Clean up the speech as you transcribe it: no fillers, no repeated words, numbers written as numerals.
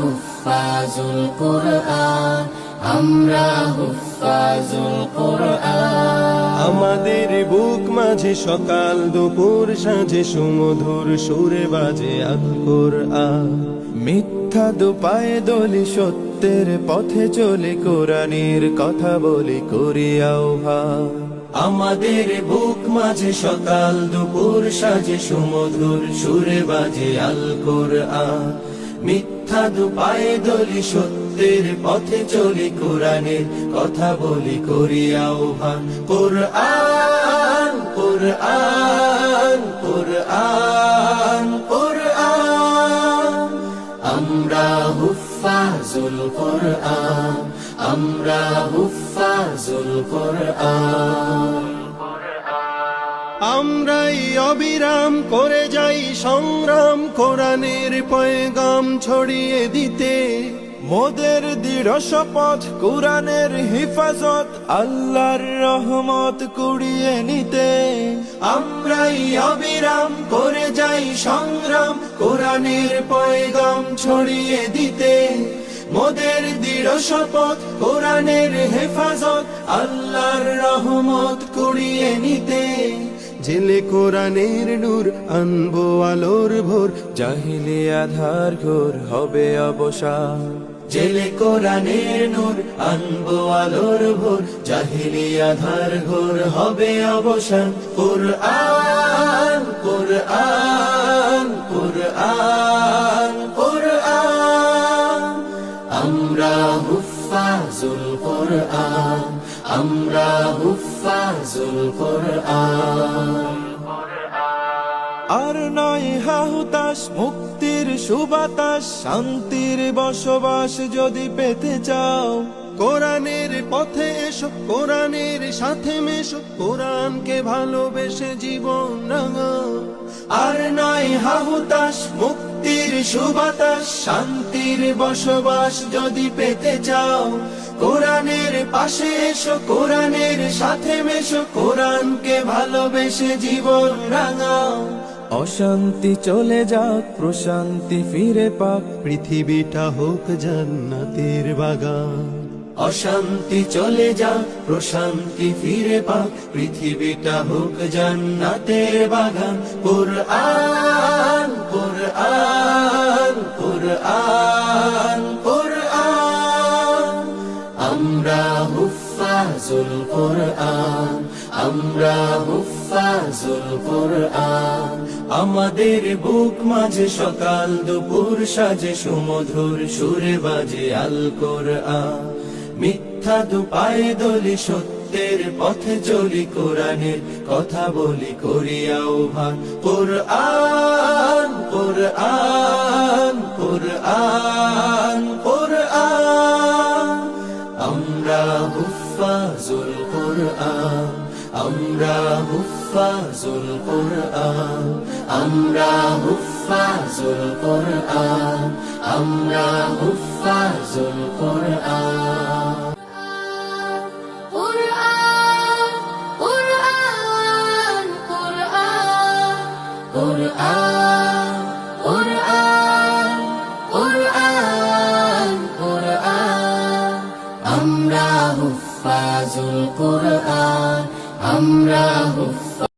হুফফাজুল কুরআন, আমরা হুফফাজুল কুরআন। আমাদের বুক মাঝে সকাল দুপুর সাঁঝে সুমধুর সুরে বাজে আল কুরআন। মিথ্যা দুপায়ে দলি সত্যের পথে চলে কোরআনের কথা বলি করি আহ্বান। আমাদের বুক মাঝে সকাল দুপুর সাঁঝে সুমধুর সুরে বাজে আল কুরআন। মিথ্যা দুপায়ে দলি সত্যের পথে চলি কোরআনের কথা বলি করি আহ্বান। কুরআন কুরআন কুরআন কুরআন, আমরা হুফফাজুল কুরআন, আমরা হুফফাজুল কুরআন। আমরাই অবিরাম করে যাই সংগ্রাম কোরআনের পয়গাম ছড়িয়ে দিতে। মোদের দৃঢ় শপথ কোরআনের হিফাজত আল্লাহর রহমত কুড়িয়ে নিতে। আমরাই অবিরাম করে যাই সংগ্রাম কোরআনের পয়গাম ছড়িয়ে দিতে। মোদের দৃঢ় শপথ কোরআনের হেফাজত আল্লাহর রহমত কুড়িয়ে নিতে। জেলে কোরআনের নূর আনবো আলোর ভোর, জাহিলি আধার ঘোর হবে অবসান। জেলে কোরআনের নূর আনবো আলোর ভোর, জাহিলি আধার ঘোর হবে অবসান। কুরআন কুরআন কুরআন কুরআন, আমরা হুফফাজুল কুরআন, আমরা হুফফাজুল কুরআন। আর নয় হাহুতাস মুক্তির সুবাতাস, শান্তির বসবাস যদি পেতে চাও কোরআনের পথে এসো, কোরআনের সাথে মেশো, কোরআনকে ভালোবেসে জীবন রাঙাও। আর নয় হাহুতাস মুক্তির সুবাতাস, শান্তির বসবাস যদি পেতে চাও কোরআনের পাশে এসো, কোরআনের সাথে মেশো, কোরআনকে ভালোবেসে জীবন রাঙাও। অশান্তি চলে যাক প্রশান্তি ফিরে পাক, পৃথিবীটা হোক জান্নাতের বাগান। অশান্তি চলে যাক প্রশান্তি ফিরে পাক, পৃথিবীটা হোক জান্নাতের বাগান। কুরআন কুরআন কুরআন কুরআন, আমরা হুফফাজুল কুরআন, আমরা হুফফাজুল কুরআন। আমাদের বুক মাঝে সকাল দুপুর সাজে সুমধুর সুরে বাজে আল কুরআন। মিথ্যা দুপায়ে দলি সত্যের পথে চলি কোরআনের কথা বলি করি আহ্বান। কুরআন কুরআন কুরআন কুরআন, আমরা হুফফাজুল কুরআন, আমরা হুফফাজুল কুরআন, আমরা হুফফাজুল কুরআন, আমরা হুফফাজুল কুরআন। কুরআন কুরআন কুরআন কুরআন কুরআন কুরআন কুরআন, আমরা হুফফাজুল কুরআন, আমরা হুফফাজুল